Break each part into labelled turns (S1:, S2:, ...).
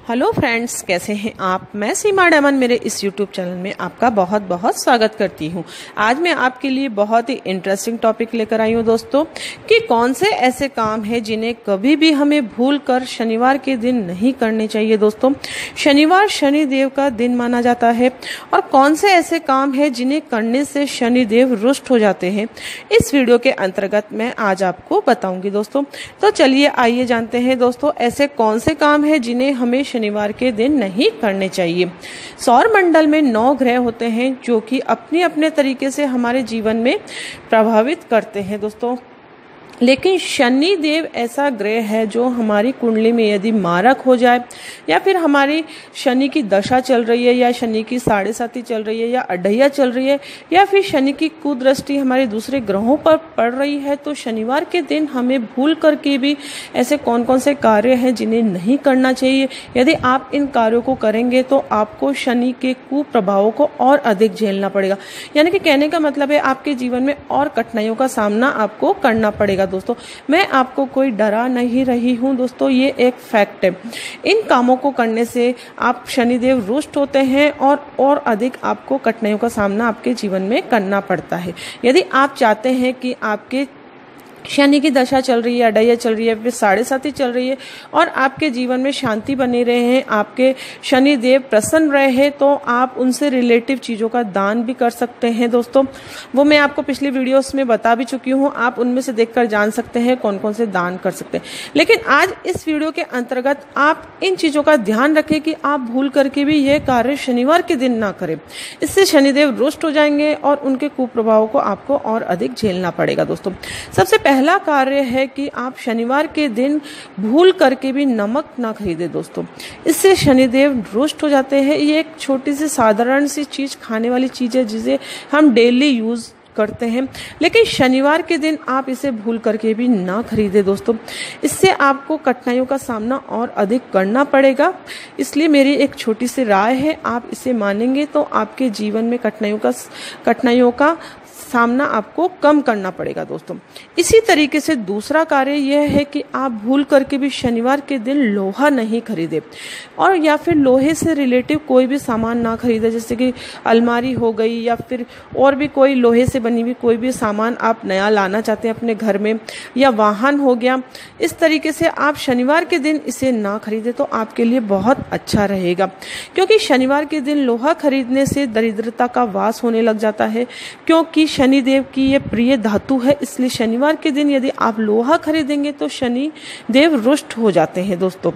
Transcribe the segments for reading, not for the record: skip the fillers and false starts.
S1: Hello friends, कैसे हैं आप। मैं सीमा डायमन मेरे इस यूट्यूब चैनल में आपका बहुत बहुत स्वागत करती हूं। आज मैं आपके लिए बहुत ही इंटरेस्टिंग टॉपिक लेकर आई हूं दोस्तों, कि कौन से ऐसे काम हैं जिन्हें कभी भी हमें भूल कर शनिवार के दिन नहीं करने चाहिए। दोस्तों, शनिवार शनिदेव का दिन माना जाता है, और कौन से ऐसे काम हैं जिन्हें करने से शनिदेव रुष्ट हो जाते हैं, इस वीडियो के अंतर्गत मैं आज आपको बताऊंगी दोस्तों। तो चलिए आइए जानते हैं दोस्तों, ऐसे कौन से काम हैं जिन्हें हमें शनिवार के दिन नहीं करने चाहिए। सौर मंडल में 9 ग्रह होते हैं जो कि अपने अपने तरीके से हमारे जीवन में प्रभावित करते हैं दोस्तों, लेकिन शनि देव ऐसा ग्रह है जो हमारी कुंडली में यदि मारक हो जाए, या फिर हमारी शनि की दशा चल रही है, या शनि की 7.5 चल रही है, या अढ़ैया चल रही है, या फिर शनि की कुदृष्टि हमारे दूसरे ग्रहों पर पड़ रही है, तो शनिवार के दिन हमें भूल करके भी ऐसे कौन कौन से कार्य हैं जिन्हें नहीं करना चाहिए। यदि आप इन कार्यों को करेंगे तो आपको शनि के कुप्रभावों को और अधिक झेलना पड़ेगा। यानी कि कहने का मतलब है, आपके जीवन में और कठिनाइयों का सामना आपको करना पड़ेगा। दोस्तों, मैं आपको कोई डरा नहीं रही हूं दोस्तों, ये एक फैक्ट है। इन कामों को करने से आप शनिदेव रुष्ट होते हैं, और अधिक आपको कठिनाइयों का सामना आपके जीवन में करना पड़ता है। यदि आप चाहते हैं कि आपके शनि की दशा चल रही है, अढ़ैया चल रही है, फिर 7.5 चल रही है, और आपके जीवन में शांति बनी रहे हैं, आपके शनि देव प्रसन्न रहे, तो आप उनसे रिलेटिव चीज़ों का दान भी कर सकते हैं दोस्तों। वो मैं आपको पिछली वीडियोस में बता भी चुकी हूँ, आप उनमें से देखकर जान सकते हैं कौन कौन से दान कर सकते हैं। लेकिन आज इस वीडियो के अंतर्गत आप इन चीज़ों का ध्यान रखें कि आप भूल करके भी यह कार्य शनिवार के दिन ना करें। इससे शनिदेव रुष्ट हो जाएंगे और उनके कुप्रभावों को आपको और अधिक झेलना पड़ेगा दोस्तों। सबसे पहला कार्य है कि आप शनिवार के दिन भूल करके भी नमक ना खरीदे दोस्तों, इससे शनिदेव रुष्ट हो जाते हैं। ये एक छोटी सी साधारण सी चीज, खाने वाली चीज है जिसे हम डेली यूज करते हैं, लेकिन शनिवार के दिन आप इसे भूल करके भी ना खरीदे दोस्तों, इससे आपको कठिनाइयों का सामना और अधिक करना पड़ेगा। इसलिए मेरी एक छोटी सी राय है, आप इसे मानेंगे तो आपके जीवन में कठिनाइयों का सामना आपको कम करना पड़ेगा दोस्तों। इसी तरीके से दूसरा कार्य यह है कि आप भूल करके भी शनिवार के दिन लोहा नहीं खरीदे, और या फिर लोहे से रिलेटिव कोई भी सामान ना खरीदे, जैसे कि अलमारी हो गई, या फिर और भी कोई लोहे से बनी हुई कोई भी सामान आप नया लाना चाहते हैं अपने घर में, या वाहन हो गया। इस तरीके से आप शनिवार के दिन इसे ना खरीदे तो आपके लिए बहुत अच्छा रहेगा, क्योंकि शनिवार के दिन लोहा खरीदने से दरिद्रता का वास होने लग जाता है, क्योंकि शनिदेव की ये प्रिय धातु है। इसलिए शनिवार के दिन यदि आप लोहा खरीदेंगे तो शनि देव रुष्ट हो जाते हैं दोस्तों।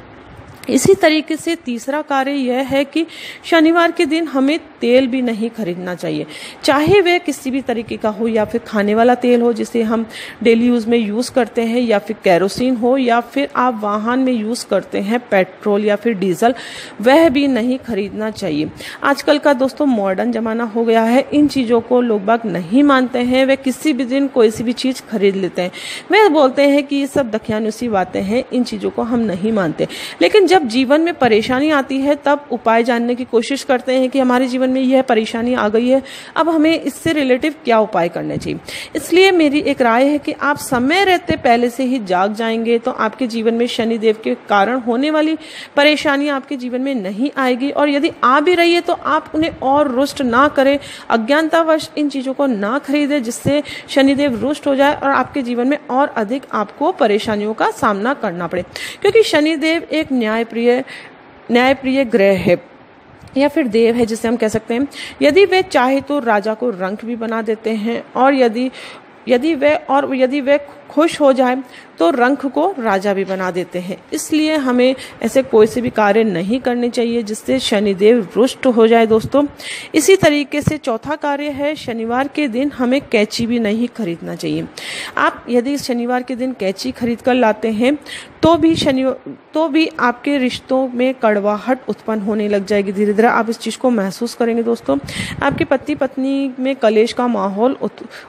S1: इसी तरीके से तीसरा कार्य यह है कि शनिवार के दिन हमें तेल भी नहीं खरीदना चाहिए, चाहे वह किसी भी तरीके का हो, या फिर खाने वाला तेल हो जिसे हम डेली यूज में यूज करते हैं, या फिर केरोसिन हो, या फिर आप वाहन में यूज करते हैं पेट्रोल या फिर डीजल, वह भी नहीं खरीदना चाहिए। आजकल का दोस्तों मॉडर्न जमाना हो गया है, इन चीजों को लोग बाग नहीं मानते हैं, वे किसी भी दिन कोई सी भी चीज खरीद लेते हैं। वे बोलते हैं कि ये सब दकियानुसी बातें हैं, इन चीजों को हम नहीं मानते। लेकिन जब जीवन में परेशानी आती है तब उपाय जानने की कोशिश करते हैं कि हमारे जीवन में यह परेशानी आ गई है, अब हमें इससे रिलेटिव क्या उपाय करने चाहिए। इसलिए मेरी एक राय है कि आप समय रहते पहले से ही जाग जाएंगे तो आपके जीवन में शनिदेव के कारण होने वाली परेशानियां आपके जीवन में नहीं आएगी, और यदि आ भी रही है तो आप उन्हें और रुष्ट ना करें, अज्ञानतावश इन चीजों को ना खरीदे जिससे शनिदेव रुष्ट हो जाए और आपके जीवन में और अधिक आपको परेशानियों का सामना करना पड़े। क्योंकि शनिदेव एक न्यायप्रिय ग्रह है, या फिर देव है जिसे हम कह सकते हैं। यदि वे चाहे तो राजा को रंक भी बना देते हैं, और यदि वे खुश हो जाए तो रंक को राजा भी बना देते हैं। इसलिए हमें ऐसे कोई से भी कार्य नहीं करने चाहिए जिससे शनिदेव रुष्ट हो जाए दोस्तों। इसी तरीके से चौथा कार्य है, शनिवार के दिन हमें कैंची भी नहीं खरीदना चाहिए। आप यदि शनिवार के दिन कैंची खरीद कर लाते हैं तो भी आपके रिश्तों में कड़वाहट उत्पन्न होने लग जाएगी। धीरे धीरे आप इस चीज को महसूस करेंगे दोस्तों। आपके पति पत्नी में कलेश का माहौल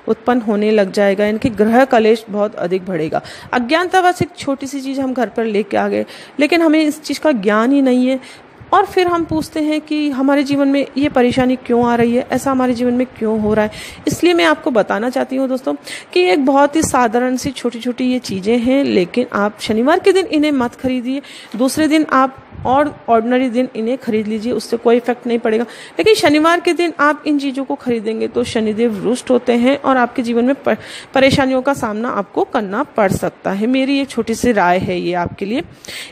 S1: उत्पन्न होने लग जाएगा, इनके ग्रह कलेश बहुत अधिक बढ़ेगा। अज्ञानता बस एक छोटी सी चीज हम घर पर लेके आ गए, लेकिन हमें इस चीज का ज्ञान ही नहीं है, और फिर हम पूछते हैं कि हमारे जीवन में ये परेशानी क्यों आ रही है, ऐसा हमारे जीवन में क्यों हो रहा है। इसलिए मैं आपको बताना चाहती हूँ दोस्तों कि एक बहुत ही साधारण सी छोटी छोटी ये चीज़ें हैं, लेकिन आप शनिवार के दिन इन्हें मत खरीदिए। दूसरे दिन आप और ऑर्डिनरी दिन इन्हें खरीद लीजिए, उससे कोई इफेक्ट नहीं पड़ेगा। लेकिन शनिवार के दिन आप इन चीज़ों को खरीदेंगे तो शनिदेव रुष्ट होते हैं और आपके जीवन में परेशानियों का सामना आपको करना पड़ सकता है। मेरी एक छोटी सी राय है ये आपके लिए।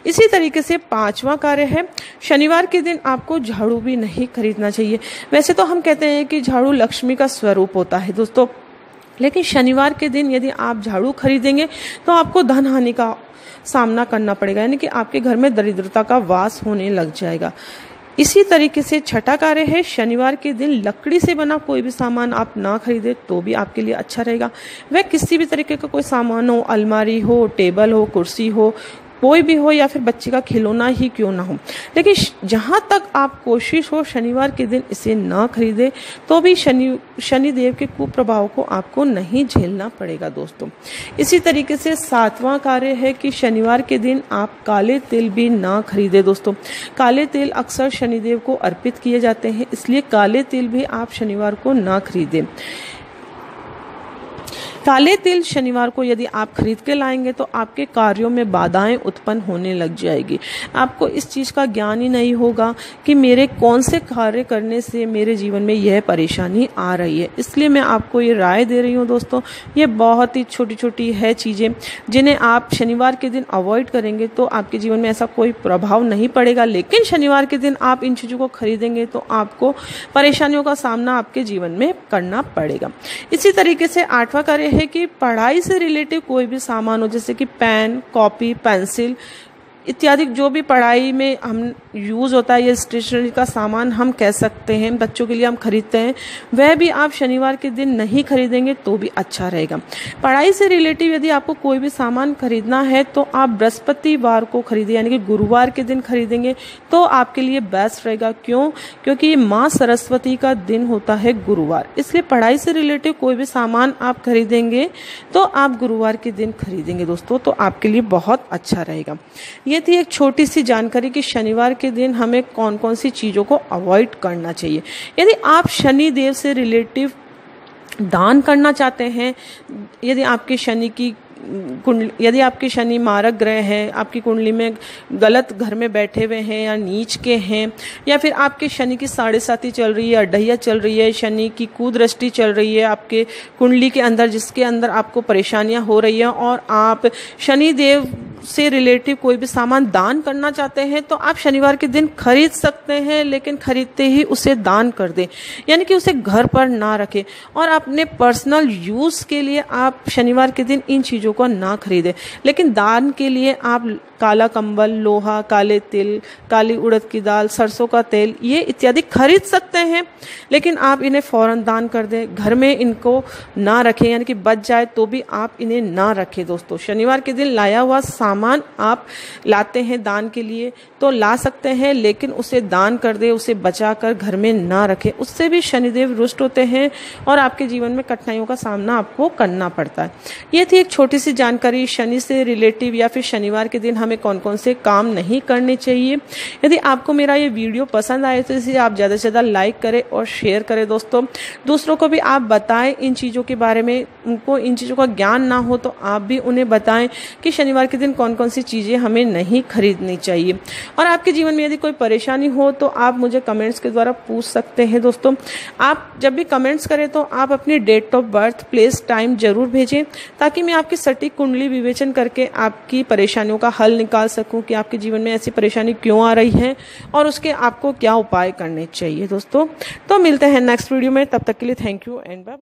S1: इसी तरीके से 5वां कार्य है, शनिवार के दिन आपको झाड़ू भी नहीं खरीदना चाहिए। वैसे तो हम कहते हैं कि झाड़ू लक्ष्मी का स्वरूप होता है दोस्तों, लेकिन शनिवार के दिन यदि आप झाड़ू खरीदेंगे तो आपको धन हानि का सामना करना पड़ेगा, यानी कि आपके घर में दरिद्रता का वास होने लग जाएगा। इसी तरीके से 6ठा कार्य है, शनिवार के दिन लकड़ी से बना कोई भी सामान आप ना खरीदे तो भी आपके लिए अच्छा रहेगा। वह किसी भी तरीके का कोई सामान हो, अलमारी हो, टेबल हो, कुर्सी हो, कोई भी हो, या फिर बच्चे का खिलौना ही क्यों ना हो, लेकिन जहाँ तक आप कोशिश हो शनिवार के दिन इसे ना खरीदे तो भी शनिदेव के कुप्रभाव को आपको नहीं झेलना पड़ेगा दोस्तों। इसी तरीके से 7वां कार्य है कि शनिवार के दिन आप काले तिल भी ना खरीदे दोस्तों। काले तिल अक्सर शनिदेव को अर्पित किए जाते हैं, इसलिए काले तिल भी आप शनिवार को ना खरीदें। काले तिल शनिवार को यदि आप खरीद के लाएंगे तो आपके कार्यों में बाधाएं उत्पन्न होने लग जाएगी। आपको इस चीज़ का ज्ञान ही नहीं होगा कि मेरे कौन से कार्य करने से मेरे जीवन में यह परेशानी आ रही है। इसलिए मैं आपको ये राय दे रही हूँ दोस्तों, ये बहुत ही छोटी छोटी है चीज़ें जिन्हें आप शनिवार के दिन अवॉइड करेंगे तो आपके जीवन में ऐसा कोई प्रभाव नहीं पड़ेगा। लेकिन शनिवार के दिन आप इन चीज़ों को खरीदेंगे तो आपको परेशानियों का सामना आपके जीवन में करना पड़ेगा। इसी तरीके से 8वां कार्य है कि पढ़ाई से रिलेटिव कोई भी सामान हो, जैसे कि पेन, कॉपी, पेंसिल इत्यादि जो भी पढ़ाई में हम यूज़ होता है, ये स्टेशनरी का सामान हम कह सकते हैं, बच्चों के लिए हम खरीदते हैं, वह भी आप शनिवार के दिन नहीं खरीदेंगे तो भी अच्छा रहेगा। पढ़ाई से रिलेटिव यदि आपको कोई भी सामान खरीदना है तो आप बृहस्पतिवार को खरीदें, यानी कि गुरुवार के दिन खरीदेंगे तो आपके लिए बेस्ट रहेगा। क्यों? क्योंकि माँ सरस्वती का दिन होता है गुरुवार, इसलिए पढ़ाई से रिलेटिव कोई भी सामान आप खरीदेंगे तो आप गुरुवार के दिन खरीदेंगे दोस्तों, तो आपके लिए बहुत अच्छा रहेगा। ये थी एक छोटी सी जानकारी कि शनिवार के दिन हमें कौन कौन सी चीज़ों को अवॉइड करना चाहिए। यदि आप शनि देव से रिलेटिव दान करना चाहते हैं, यदि आपके शनि की यदि आपके शनि मारक ग्रह हैं, आपकी कुंडली में गलत घर में बैठे हुए हैं या नीच के हैं, या फिर आपके शनि की 7.5 चल रही है, अड्ढैया चल रही है, शनि की कुदृष्टि चल रही है आपके कुंडली के अंदर, जिसके अंदर आपको परेशानियां हो रही हैं और आप शनि देव से रिलेटिव कोई भी सामान दान करना चाहते हैं तो आप शनिवार के दिन खरीद सकते हैं, लेकिन खरीदते ही उसे दान कर दें, यानी कि उसे घर पर ना रखें और अपने पर्सनल यूज़ के लिए आप शनिवार के दिन इन चीज़ों को ना खरीदें। लेकिन दान के लिए आप काला कंबल, लोहा, काले तिल, काली उड़द की दाल, सरसों का तेल ये इत्यादि खरीद सकते हैं, लेकिन आप इन्हें फौरन दान कर दें, घर में इनको ना रखें, यानी कि बच जाए तो भी आप इन्हें ना रखें दोस्तों। शनिवार के दिन लाया हुआ सामान आप लाते हैं दान के लिए तो ला सकते हैं, लेकिन उसे दान कर दे, उसे बचा कर घर में ना रखें, उससे भी शनिदेव रुष्ट होते हैं और आपके जीवन में कठिनाइयों का सामना आपको करना पड़ता है। ये थी एक छोटी सी जानकारी शनि से रिलेटिव या फिर शनिवार के दिन हमें कौन कौन से काम नहीं करने चाहिए। यदि आपको मेरा ये वीडियो पसंद आए तो इसे आप ज़्यादा से ज़्यादा लाइक करें और शेयर करें दोस्तों। दूसरों को भी आप बताएं इन चीज़ों के बारे में, उनको इन चीज़ों का ज्ञान ना हो तो आप भी उन्हें बताएं कि शनिवार के दिन कौन कौन सी चीज़ें हमें नहीं खरीदनी चाहिए। और आपके जीवन में यदि कोई परेशानी हो तो आप मुझे कमेंट्स के द्वारा पूछ सकते हैं दोस्तों। आप जब भी कमेंट्स करें तो आप अपनी date of birth, place, time जरूर भेजें, ताकि मैं आपकी सटीक कुंडली विवेचन करके आपकी परेशानियों का हल निकाल सकूं कि आपके जीवन में ऐसी परेशानी क्यों आ रही है और उसके आपको क्या उपाय करने चाहिए दोस्तों। तो मिलते हैं नेक्स्ट वीडियो में, तब तक के लिए थैंक यू एंड बाय।